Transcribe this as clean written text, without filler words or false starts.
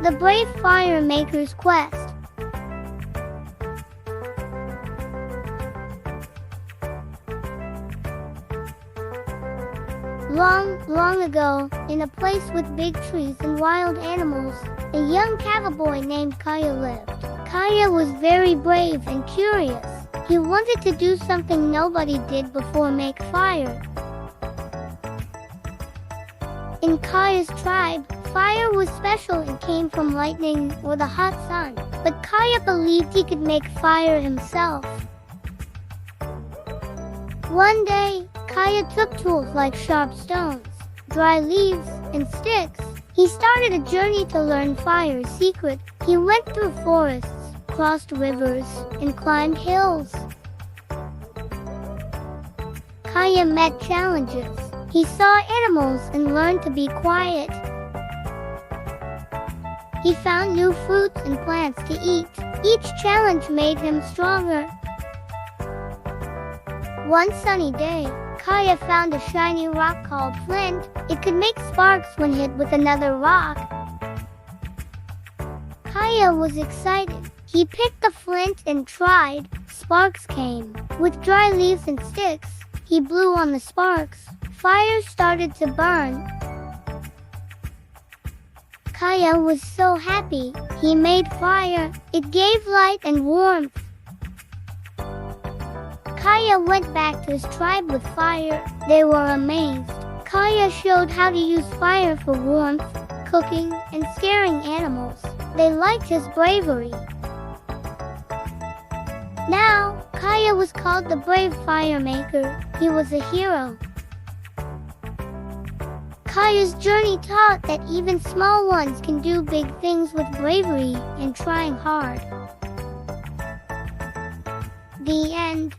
The Brave Fire Maker's Quest. Long, long ago, in a place with big trees and wild animals, a young cowboy named Kaya lived. Kaya was very brave and curious. He wanted to do something nobody did before: make fire. In Kaya's tribe, fire was special and came from lightning or the hot sun, but Kaya believed he could make fire himself. One day, Kaya took tools like sharp stones, dry leaves, and sticks. He started a journey to learn fire's secret. He went through forests, crossed rivers, and climbed hills. Kaya met challenges. He saw animals and learned to be quiet. He found new fruits and plants to eat. Each challenge made him stronger. One sunny day, Kaya found a shiny rock called flint. It could make sparks when hit with another rock. Kaya was excited. He picked the flint and tried. Sparks came. With dry leaves and sticks, he blew on the sparks. Fire started to burn. Kaya was so happy. He made fire. It gave light and warmth. Kaya went back to his tribe with fire. They were amazed. Kaya showed how to use fire for warmth, cooking, and scaring animals. They liked his bravery. Now, Kaya was called the Brave Fire Maker. He was a hero. Kaya's journey taught that even small ones can do big things with bravery and trying hard. The end.